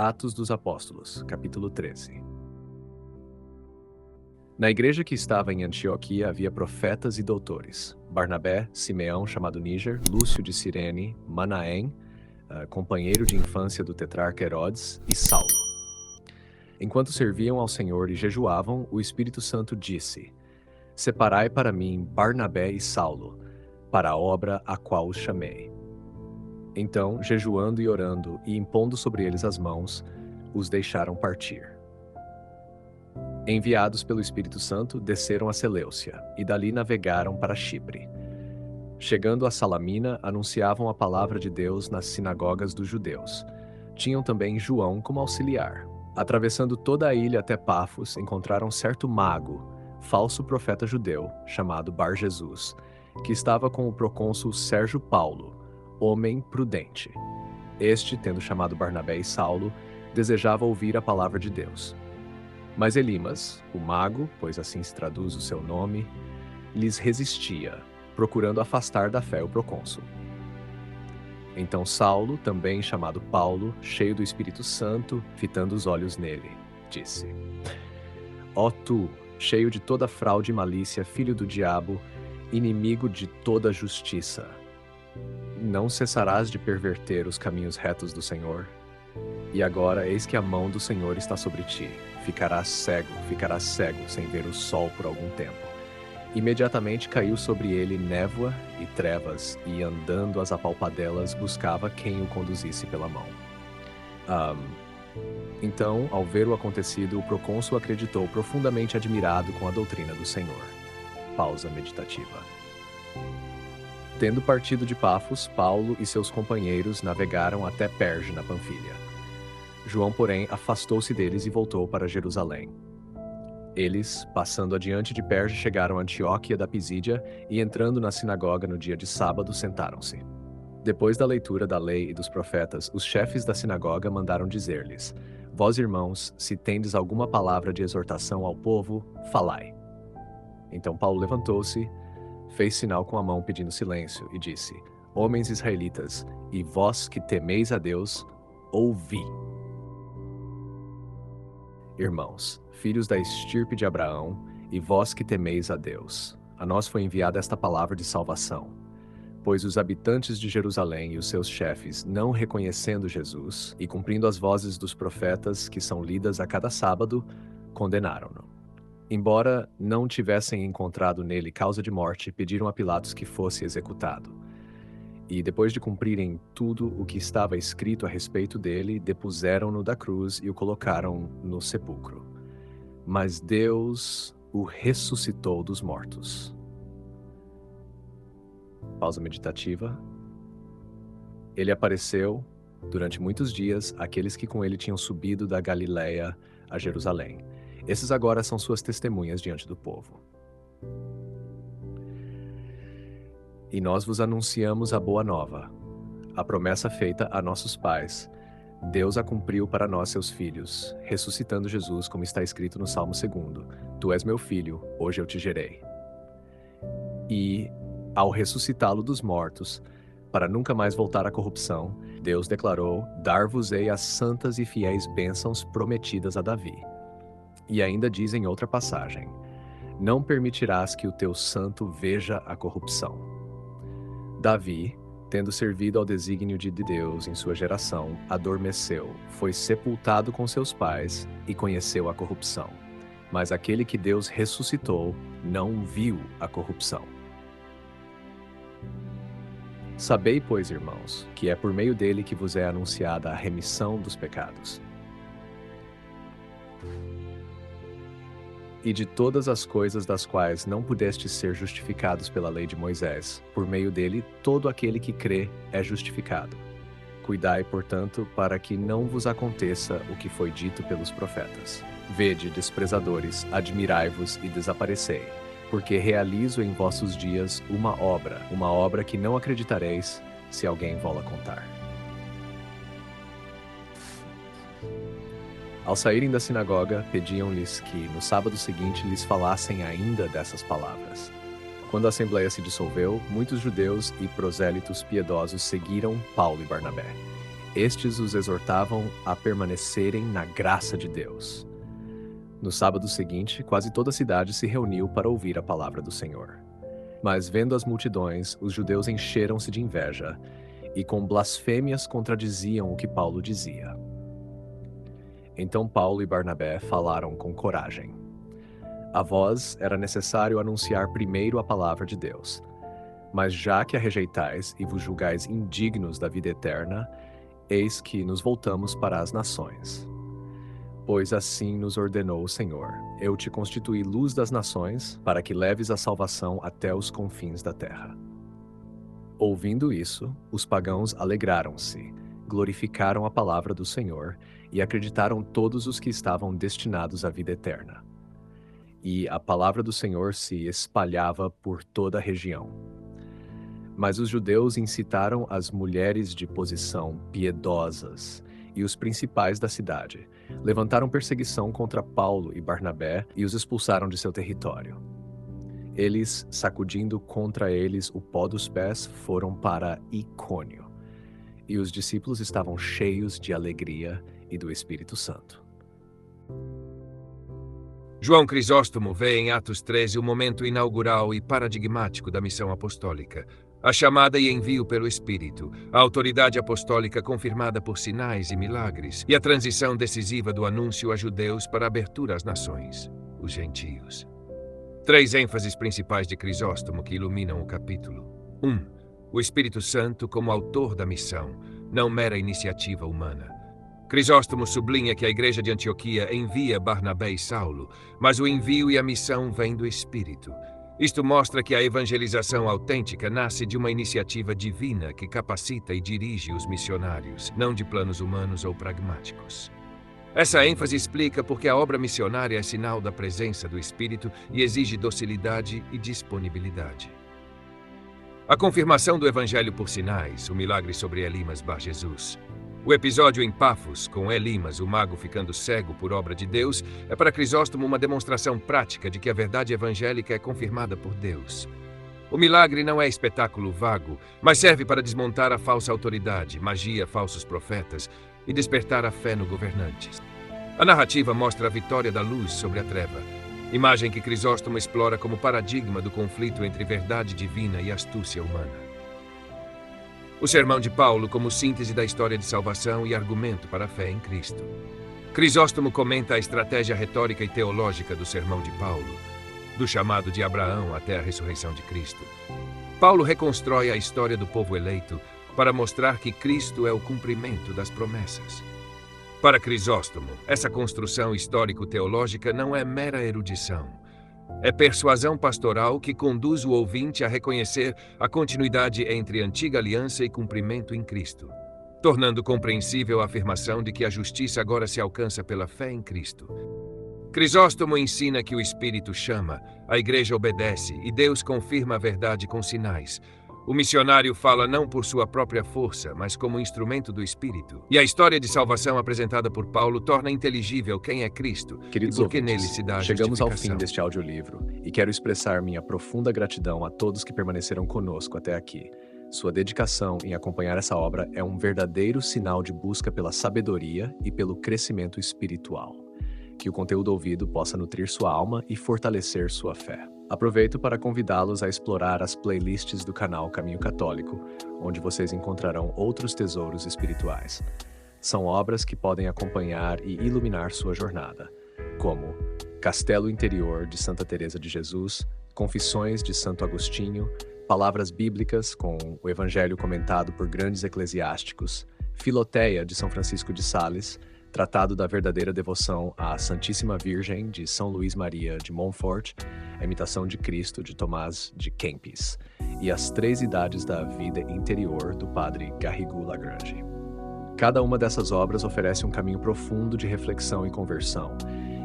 Atos dos Apóstolos, capítulo 13. Na igreja que estava em Antioquia havia profetas e doutores: Barnabé, Simeão, chamado Níger, Lúcio de Cirene, Manaém, companheiro de infância do tetrarca Herodes, e Saulo. Enquanto serviam ao Senhor e jejuavam, o Espírito Santo disse: Separai para mim Barnabé e Saulo, para a obra a qual os chamei. Então, jejuando e orando e impondo sobre eles as mãos, os deixaram partir. Enviados pelo Espírito Santo, desceram a Seleucia e dali navegaram para Chipre. Chegando a Salamina, anunciavam a palavra de Deus nas sinagogas dos judeus. Tinham também João como auxiliar. Atravessando toda a ilha até Pafos, encontraram certo mago, falso profeta judeu, chamado Bar-Jesus, que estava com o procônsul Sérgio Paulo, homem prudente. Este, tendo chamado Barnabé e Saulo, desejava ouvir a palavra de Deus. Mas Elimas, o mago, pois assim se traduz o seu nome, lhes resistia, procurando afastar da fé o procônsul. Então Saulo, também chamado Paulo, cheio do Espírito Santo, fitando os olhos nele, disse: Ó tu, cheio de toda fraude e malícia, filho do diabo, inimigo de toda justiça, não cessarás de perverter os caminhos retos do Senhor? E agora, eis que a mão do Senhor está sobre ti. Ficarás cego, sem ver o sol por algum tempo. Imediatamente caiu sobre ele névoa e trevas, e andando às apalpadelas, buscava quem o conduzisse pela mão. Então, ao ver o acontecido, o procônsul acreditou, profundamente admirado com a doutrina do Senhor. Pausa meditativa. Tendo partido de Pafos, Paulo e seus companheiros navegaram até Perge, na Panfilha. João, porém, afastou-se deles e voltou para Jerusalém. Eles, passando adiante de Perge, chegaram a Antioquia da Pisídia e, entrando na sinagoga no dia de sábado, sentaram-se. Depois da leitura da lei e dos profetas, os chefes da sinagoga mandaram dizer-lhes: Vós, irmãos, se tendes alguma palavra de exortação ao povo, falai. Então Paulo levantou-se, fez sinal com a mão pedindo silêncio e disse: Homens israelitas, e vós que temeis a Deus, ouvi. Irmãos, filhos da estirpe de Abraão, e vós que temeis a Deus, a nós foi enviada esta palavra de salvação. Pois os habitantes de Jerusalém e os seus chefes, não reconhecendo Jesus e cumprindo as vozes dos profetas que são lidas a cada sábado, condenaram-no. Embora não tivessem encontrado nele causa de morte, pediram a Pilatos que fosse executado. E depois de cumprirem tudo o que estava escrito a respeito dele, depuseram-no da cruz e o colocaram no sepulcro. Mas Deus o ressuscitou dos mortos. Pausa meditativa. Ele apareceu, durante muitos dias, àqueles que com ele tinham subido da Galiléia a Jerusalém. Esses agora são suas testemunhas diante do povo. E nós vos anunciamos a boa nova, a promessa feita a nossos pais. Deus a cumpriu para nós, seus filhos, ressuscitando Jesus, como está escrito no Salmo 2: Tu és meu filho, hoje eu te gerei. E, ao ressuscitá-lo dos mortos, para nunca mais voltar à corrupção, Deus declarou: Dar-vos-ei as santas e fiéis bênçãos prometidas a Davi. E ainda diz em outra passagem: Não permitirás que o teu santo veja a corrupção. Davi, tendo servido ao desígnio de Deus em sua geração, adormeceu, foi sepultado com seus pais e conheceu a corrupção. Mas aquele que Deus ressuscitou não viu a corrupção. Sabei, pois, irmãos, que é por meio dele que vos é anunciada a remissão dos pecados. E de todas as coisas das quais não pudestes ser justificados pela lei de Moisés, por meio dele todo aquele que crê é justificado. Cuidai, portanto, para que não vos aconteça o que foi dito pelos profetas. Vede, desprezadores, admirai-vos e desaparecei, porque realizo em vossos dias uma obra que não acreditareis, se alguém vô-la contar. Ao saírem da sinagoga, pediam-lhes que, no sábado seguinte, lhes falassem ainda dessas palavras. Quando a assembleia se dissolveu, muitos judeus e prosélitos piedosos seguiram Paulo e Barnabé. Estes os exortavam a permanecerem na graça de Deus. No sábado seguinte, quase toda a cidade se reuniu para ouvir a palavra do Senhor. Mas vendo as multidões, os judeus encheram-se de inveja e com blasfêmias contradiziam o que Paulo dizia. Então Paulo e Barnabé falaram com coragem. A vós era necessário anunciar primeiro a palavra de Deus. Mas já que a rejeitais e vos julgais indignos da vida eterna, eis que nos voltamos para as nações. Pois assim nos ordenou o Senhor: eu te constituí luz das nações, para que leves a salvação até os confins da terra. Ouvindo isso, os pagãos alegraram-se, glorificaram a palavra do Senhor e acreditaram todos os que estavam destinados à vida eterna. E a palavra do Senhor se espalhava por toda a região. Mas os judeus incitaram as mulheres de posição piedosas e os principais da cidade, levantaram perseguição contra Paulo e Barnabé e os expulsaram de seu território. Eles, sacudindo contra eles o pó dos pés, foram para Icônio. E os discípulos estavam cheios de alegria e do Espírito Santo. João Crisóstomo vê em Atos 13 o momento inaugural e paradigmático da missão apostólica, a chamada e envio pelo Espírito, a autoridade apostólica confirmada por sinais e milagres, e a transição decisiva do anúncio a judeus para a abertura às nações, os gentios. 3 ênfases principais de Crisóstomo que iluminam o capítulo. 1. O Espírito Santo como autor da missão, não mera iniciativa humana. Crisóstomo sublinha que a igreja de Antioquia envia Barnabé e Saulo, mas o envio e a missão vêm do Espírito. Isto mostra que a evangelização autêntica nasce de uma iniciativa divina que capacita e dirige os missionários, não de planos humanos ou pragmáticos. Essa ênfase explica porque a obra missionária é sinal da presença do Espírito e exige docilidade e disponibilidade. A confirmação do Evangelho por sinais, o milagre sobre Elimas Bar Jesus. O episódio em Pafos, com Elimas, o mago ficando cego por obra de Deus, é para Crisóstomo uma demonstração prática de que a verdade evangélica é confirmada por Deus. O milagre não é espetáculo vago, mas serve para desmontar a falsa autoridade, magia, falsos profetas e despertar a fé no governantes. A narrativa mostra a vitória da luz sobre a treva, imagem que Crisóstomo explora como paradigma do conflito entre verdade divina e astúcia humana. O sermão de Paulo como síntese da história de salvação e argumento para a fé em Cristo. Crisóstomo comenta a estratégia retórica e teológica do sermão de Paulo, do chamado de Abraão até a ressurreição de Cristo. Paulo reconstrói a história do povo eleito para mostrar que Cristo é o cumprimento das promessas. Para Crisóstomo, essa construção histórico-teológica não é mera erudição. É persuasão pastoral que conduz o ouvinte a reconhecer a continuidade entre antiga aliança e cumprimento em Cristo, tornando compreensível a afirmação de que a justiça agora se alcança pela fé em Cristo. Crisóstomo ensina que o Espírito chama, a Igreja obedece e Deus confirma a verdade com sinais. O missionário fala não por sua própria força, mas como instrumento do Espírito. E a história de salvação apresentada por Paulo torna inteligível quem é Cristo Queridos e por que ouvintes, nele se dá a chegamos ao justificação. fim deste audiolivro e quero expressar minha profunda gratidão a todos que permaneceram conosco até aqui. Sua dedicação em acompanhar essa obra é um verdadeiro sinal de busca pela sabedoria e pelo crescimento espiritual. Que o conteúdo ouvido possa nutrir sua alma e fortalecer sua fé. Aproveito para convidá-los a explorar as playlists do canal Caminho Católico, onde vocês encontrarão outros tesouros espirituais. São obras que podem acompanhar e iluminar sua jornada, como Castelo Interior de Santa Teresa de Jesus, Confissões de Santo Agostinho, Palavras Bíblicas com o Evangelho comentado por grandes eclesiásticos, Filoteia de São Francisco de Sales, Tratado da Verdadeira Devoção à Santíssima Virgem, de São Luís Maria de Montfort, A Imitação de Cristo, de Tomás de Kempis, e As Três Idades da Vida Interior, do padre Garrigou Lagrange. Cada uma dessas obras oferece um caminho profundo de reflexão e conversão,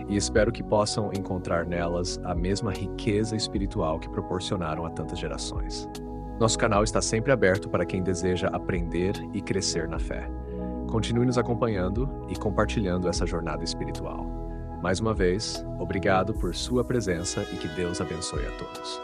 e espero que possam encontrar nelas a mesma riqueza espiritual que proporcionaram a tantas gerações. Nosso canal está sempre aberto para quem deseja aprender e crescer na fé. Continue nos acompanhando e compartilhando essa jornada espiritual. Mais uma vez, obrigado por sua presença e que Deus abençoe a todos.